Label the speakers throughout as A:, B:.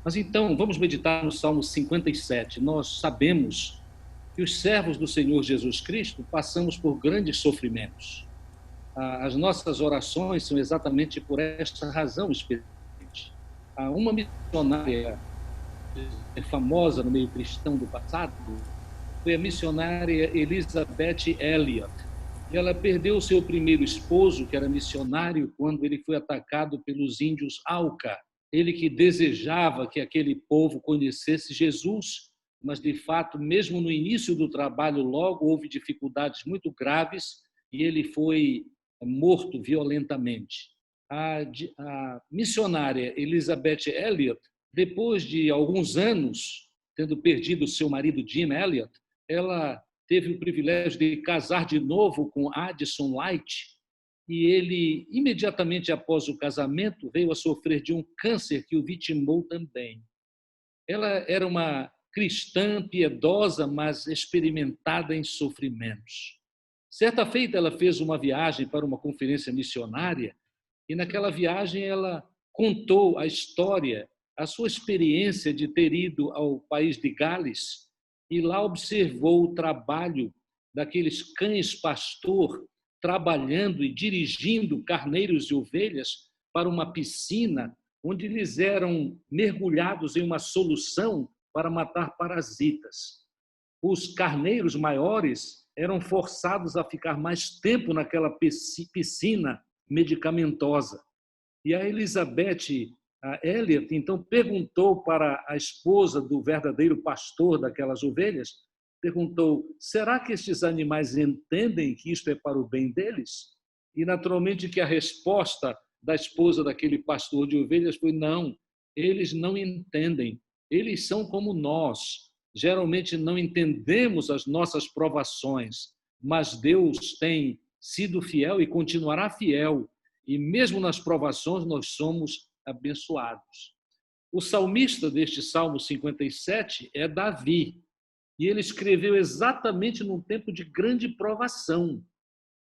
A: Mas então, vamos meditar no Salmo 57. Nós sabemos que os servos do Senhor Jesus Cristo passamos por grandes sofrimentos. As nossas orações são exatamente por esta razão especialmente. Uma missionária famosa no meio cristão do passado foi a missionária Elizabeth Elliot. Ela perdeu seu primeiro esposo, que era missionário, quando ele foi atacado pelos índios Auca. Ele que desejava que aquele povo conhecesse Jesus, mas, de fato, mesmo no início do trabalho, logo houve dificuldades muito graves e ele foi morto violentamente. A missionária Elizabeth Elliot, depois de alguns anos, tendo perdido seu marido Jim Elliot, ela teve o privilégio de casar de novo com Addison Light, e ele, imediatamente após o casamento, veio a sofrer de um câncer que o vitimou também. Ela era uma cristã piedosa, mas experimentada em sofrimentos. Certa feita, ela fez uma viagem para uma conferência missionária, e naquela viagem ela contou a história, a sua experiência de ter ido ao país de Gales, e lá observou o trabalho daqueles cães-pastor trabalhando e dirigindo carneiros e ovelhas para uma piscina onde eles eram mergulhados em uma solução para matar parasitas. Os carneiros maiores eram forçados a ficar mais tempo naquela piscina medicamentosa. E a Elizabeth Elliot, então, perguntou para a esposa do verdadeiro pastor daquelas ovelhas, perguntou, será que estes animais entendem que isto é para o bem deles? E, naturalmente, que a resposta da esposa daquele pastor de ovelhas foi, não, eles não entendem, eles são como nós. Geralmente não entendemos as nossas provações, mas Deus tem sido fiel e continuará fiel. E mesmo nas provações nós somos abençoados. O salmista deste Salmo 57 é Davi, e ele escreveu exatamente num tempo de grande provação.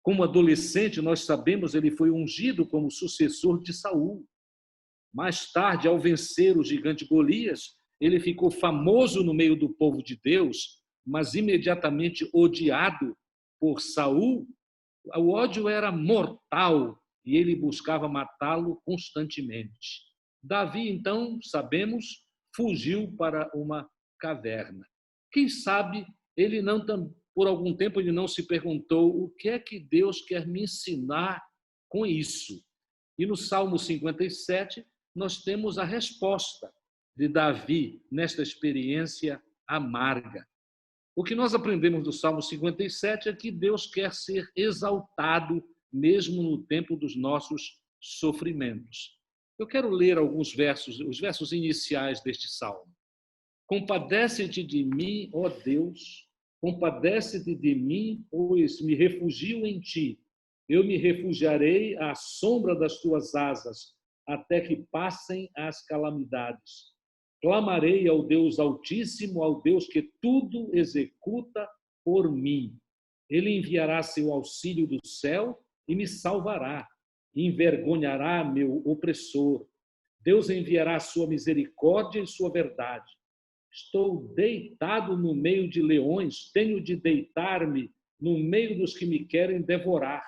A: Como adolescente, nós sabemos, ele foi ungido como sucessor de Saul. Mais tarde, ao vencer o gigante Golias, ele ficou famoso no meio do povo de Deus, mas imediatamente odiado por Saul. O ódio era mortal e ele buscava matá-lo constantemente. Davi, então, sabemos, fugiu para uma caverna. Quem sabe ele não, por algum tempo, ele não se perguntou o que é que Deus quer me ensinar com isso. E no Salmo 57, nós temos a resposta de Davi nesta experiência amarga. O que nós aprendemos do Salmo 57 é que Deus quer ser exaltado mesmo no tempo dos nossos sofrimentos. Eu quero ler alguns versos, os versos iniciais deste salmo. Compadece-te de mim, ó Deus, compadece-te de mim, pois me refugio em ti. Eu me refugiarei à sombra das tuas asas, até que passem as calamidades. Clamarei ao Deus Altíssimo, ao Deus que tudo executa por mim. Ele enviará seu auxílio do céu e me salvará. Envergonhará meu opressor. Deus enviará sua misericórdia e sua verdade. Estou deitado no meio de leões, tenho de deitar-me no meio dos que me querem devorar.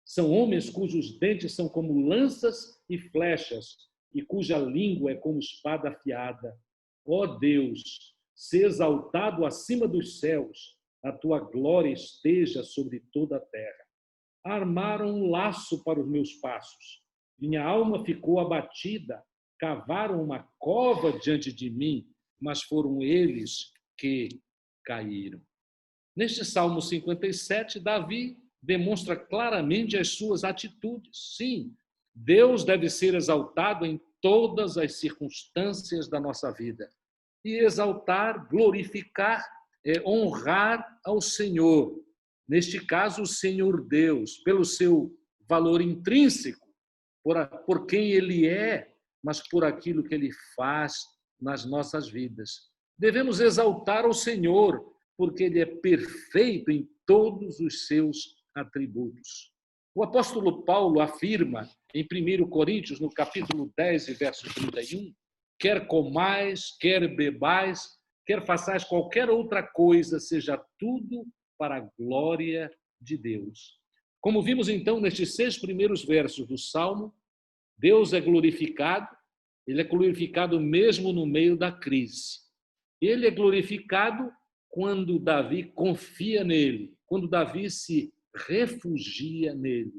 A: São homens cujos dentes são como lanças e flechas, e cuja língua é como espada afiada. Ó Deus, se exaltado acima dos céus, a tua glória esteja sobre toda a terra. Armaram um laço para os meus passos. Minha alma ficou abatida. Cavaram uma cova diante de mim, mas foram eles que caíram. Neste Salmo 57, Davi demonstra claramente as suas atitudes. Sim, Deus deve ser exaltado em todas as circunstâncias da nossa vida. E exaltar, glorificar, honrar ao Senhor. Neste caso, o Senhor Deus, pelo seu valor intrínseco, por quem Ele é, mas por aquilo que Ele faz nas nossas vidas. Devemos exaltar ao Senhor, porque Ele é perfeito em todos os seus atributos. O apóstolo Paulo afirma em 1 Coríntios, no capítulo 10, verso 31, quer comais, quer bebais, quer façais qualquer outra coisa, seja tudo para a glória de Deus. Como vimos então nestes 6 primeiros versos do Salmo, Deus é glorificado, ele é glorificado mesmo no meio da crise. Ele é glorificado quando Davi confia nele, quando Davi se refugia nele.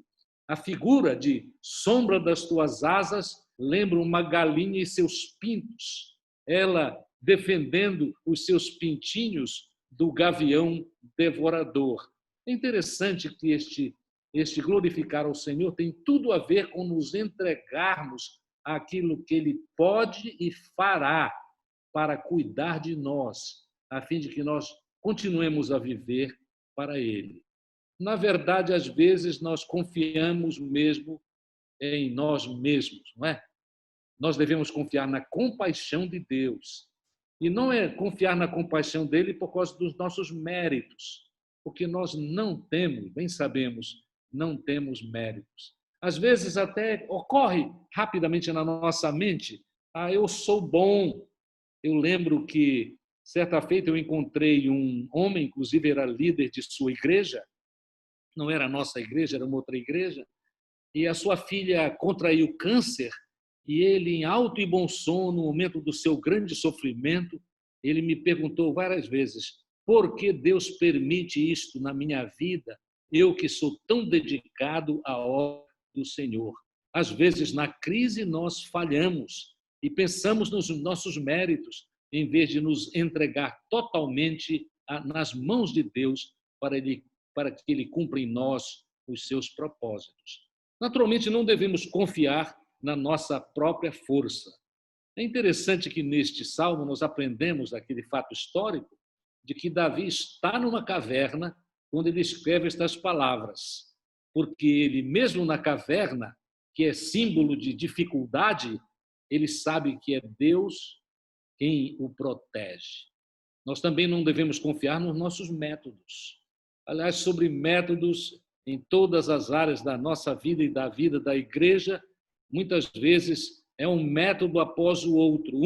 A: A figura de sombra das tuas asas lembra uma galinha e seus pintos, ela defendendo os seus pintinhos do gavião devorador. É interessante que este glorificar ao Senhor tem tudo a ver com nos entregarmos àquilo que Ele pode e fará para cuidar de nós, a fim de que nós continuemos a viver para Ele. Na verdade, às vezes, nós confiamos mesmo em nós mesmos, não é? Nós devemos confiar na compaixão de Deus. E não é confiar na compaixão dele por causa dos nossos méritos, porque nós não temos, bem sabemos, não temos méritos. Às vezes até ocorre rapidamente na nossa mente, eu sou bom. Eu lembro que certa feita eu encontrei um homem, inclusive era líder de sua igreja, não era a nossa igreja, era uma outra igreja, e a sua filha contraiu câncer, e ele, em alto e bom som, no momento do seu grande sofrimento, ele me perguntou várias vezes: por que Deus permite isto na minha vida, eu que sou tão dedicado à obra do Senhor? Às vezes, na crise, nós falhamos e pensamos nos nossos méritos, em vez de nos entregar totalmente nas mãos de Deus para que Ele cumpra em nós os seus propósitos. Naturalmente, não devemos confiar na nossa própria força. É interessante que neste salmo nós aprendemos aquele fato histórico de que Davi está numa caverna quando ele escreve estas palavras, porque ele mesmo na caverna, que é símbolo de dificuldade, ele sabe que é Deus quem o protege. Nós também não devemos confiar nos nossos métodos. Aliás, sobre métodos em todas as áreas da nossa vida e da vida da igreja, muitas vezes é um método após o outro,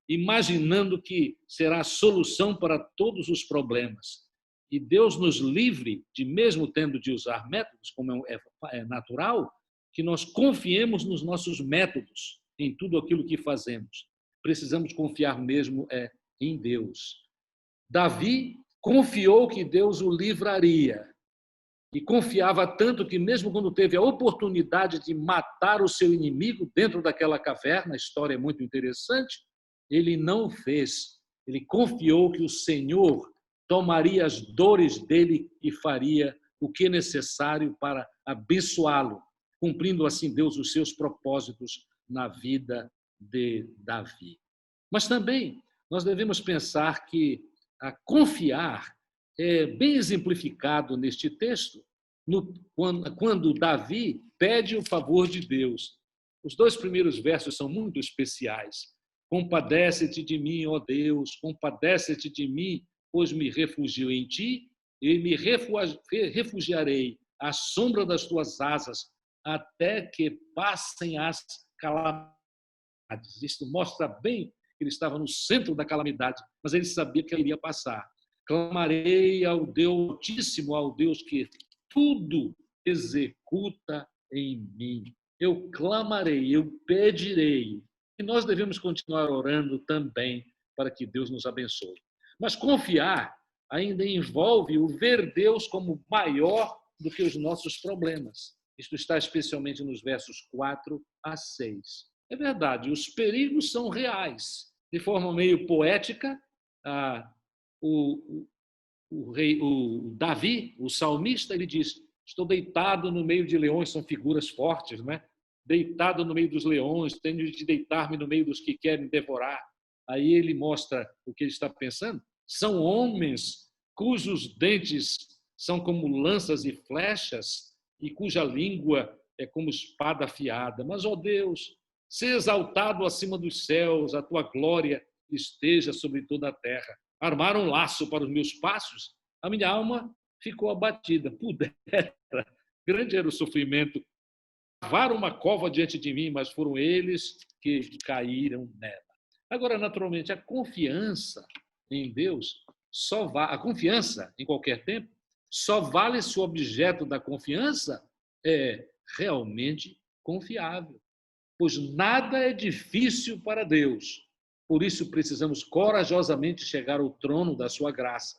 A: imaginando que será a solução para todos os problemas. E Deus nos livre de, mesmo tendo de usar métodos, como é natural, que nós confiemos nos nossos métodos, em tudo aquilo que fazemos. Precisamos confiar mesmo em Deus. Davi confiou que Deus o livraria. E confiava tanto que, mesmo quando teve a oportunidade de matar o seu inimigo dentro daquela caverna, a história é muito interessante, ele não fez. Ele confiou que o Senhor tomaria as dores dele e faria o que é necessário para abençoá-lo, cumprindo assim Deus os seus propósitos na vida de Davi. Mas também nós devemos pensar que confiar é bem exemplificado neste texto, quando Davi pede o favor de Deus. Os 2 primeiros versos são muito especiais. Compadece-te de mim, ó Deus, compadece-te de mim, pois me refugio em ti, e me refugiarei à sombra das tuas asas, até que passem as calamidades. Isto mostra bem que ele estava no centro da calamidade, mas ele sabia que ele iria passar. Clamarei ao Deus Altíssimo, ao Deus que tudo executa em mim. Eu clamarei, eu pedirei. E nós devemos continuar orando também para que Deus nos abençoe. Mas confiar ainda envolve o ver Deus como maior do que os nossos problemas. Isto está especialmente nos versos 4 a 6. É verdade, os perigos são reais. De forma meio poética, o Davi, o salmista, ele diz: estou deitado no meio de leões, são figuras fortes, né? Deitado no meio dos leões, tenho de deitar-me no meio dos que querem devorar. Aí ele mostra o que ele está pensando. São homens cujos dentes são como lanças e flechas e cuja língua é como espada afiada. Mas, ó Deus, seja exaltado acima dos céus, a tua glória esteja sobre toda a terra. Armaram um laço para os meus passos, a minha alma ficou abatida. Pudera, grande era o sofrimento. Cavaram uma cova diante de mim, mas foram eles que caíram nela. Agora, naturalmente, a confiança em Deus a confiança em qualquer tempo só vale se o objeto da confiança é realmente confiável, pois nada é difícil para Deus. Por isso precisamos corajosamente chegar ao trono da sua graça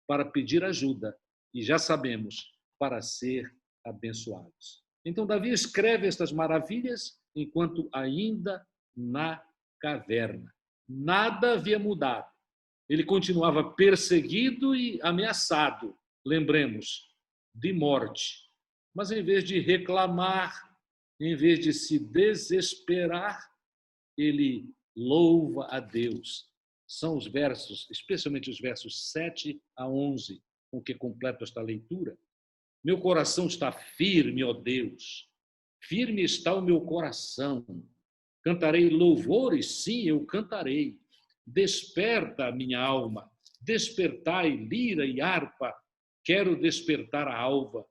A: para pedir ajuda e já sabemos, para ser abençoados. Então Davi escreve estas maravilhas enquanto ainda na caverna. Nada havia mudado. Ele continuava perseguido e ameaçado, lembremos, de morte. Mas em vez de reclamar, em vez de se desesperar, ele louva a Deus. São os versos, especialmente os versos 7 a 11, com que completo esta leitura. Meu coração está firme, ó Deus. Firme está o meu coração. Cantarei louvores, sim, eu cantarei. Desperta a minha alma, despertai lira e harpa, quero despertar a alva.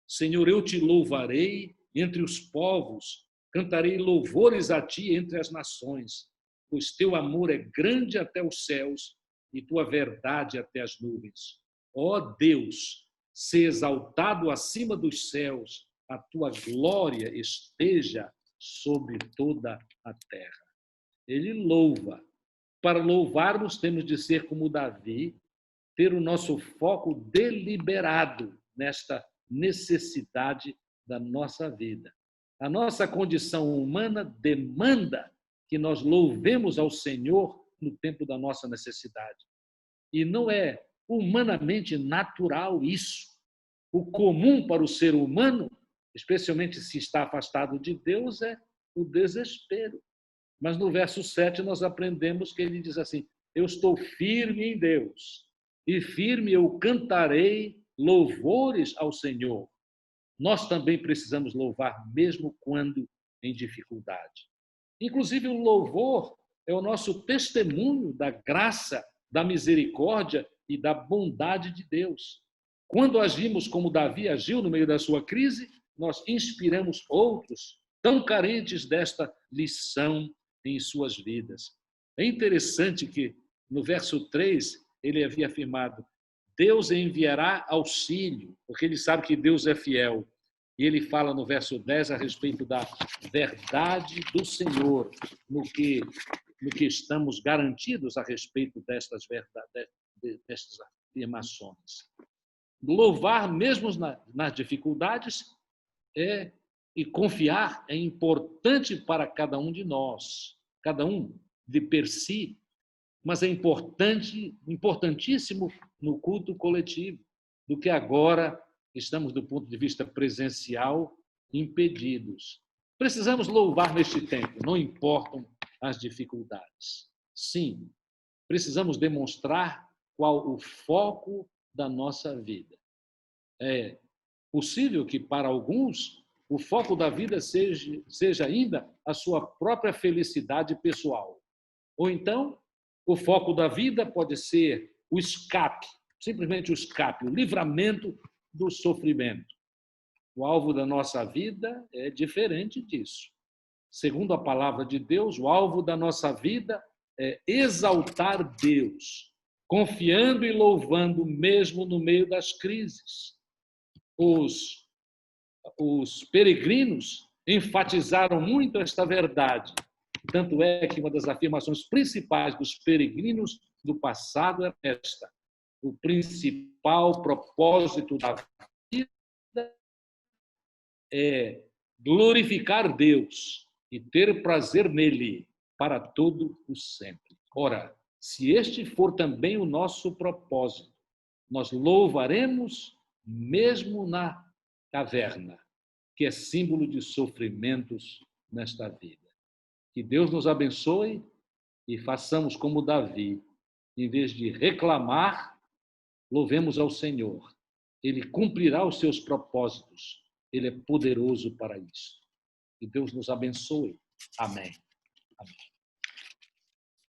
A: Senhor, eu te louvarei entre os povos, cantarei louvores a ti entre as nações, pois teu amor é grande até os céus e tua verdade até as nuvens. Ó Deus, se exaltado acima dos céus, a tua glória esteja sobre toda a terra. Ele louva. Para louvarmos, temos de ser como Davi, ter o nosso foco deliberado nesta necessidade da nossa vida. A nossa condição humana demanda que nós louvemos ao Senhor no tempo da nossa necessidade. E não é humanamente natural isso. O comum para o ser humano, especialmente se está afastado de Deus, é o desespero. Mas no verso 7 nós aprendemos que ele diz assim: eu estou firme em Deus, e firme eu cantarei louvores ao Senhor. Nós também precisamos louvar mesmo quando em dificuldade. Inclusive o louvor é o nosso testemunho da graça, da misericórdia e da bondade de Deus. Quando agimos como Davi agiu no meio da sua crise, nós inspiramos outros tão carentes desta lição em suas vidas. É interessante que no verso 3 ele havia afirmado: Deus enviará auxílio, porque ele sabe que Deus é fiel. E ele fala no verso 10 a respeito da verdade do Senhor, no que estamos garantidos a respeito destas afirmações. Louvar mesmo nas dificuldades e confiar é importante para cada um de nós, cada um de per si, mas é importantíssimo no culto coletivo, do que agora estamos, do ponto de vista presencial, impedidos. Precisamos louvar neste tempo, não importam as dificuldades. Sim, precisamos demonstrar qual o foco da nossa vida. É possível que, para alguns, o foco da vida seja ainda a sua própria felicidade pessoal. Ou então, o foco da vida pode ser o escape, simplesmente o escape, o livramento do sofrimento. O alvo da nossa vida é diferente disso. Segundo a palavra de Deus, o alvo da nossa vida é exaltar Deus, confiando e louvando mesmo no meio das crises. Os peregrinos enfatizaram muito esta verdade. Tanto é que uma das afirmações principais dos peregrinos do passado é esta: o principal propósito da vida é glorificar Deus e ter prazer nele para todo o sempre. Ora, se este for também o nosso propósito, nós louvaremos mesmo na caverna, que é símbolo de sofrimentos nesta vida. Que Deus nos abençoe e façamos como Davi. Em vez de reclamar, louvemos ao Senhor. Ele cumprirá os seus propósitos. Ele é poderoso para isso. Que Deus nos abençoe. Amém. Amém.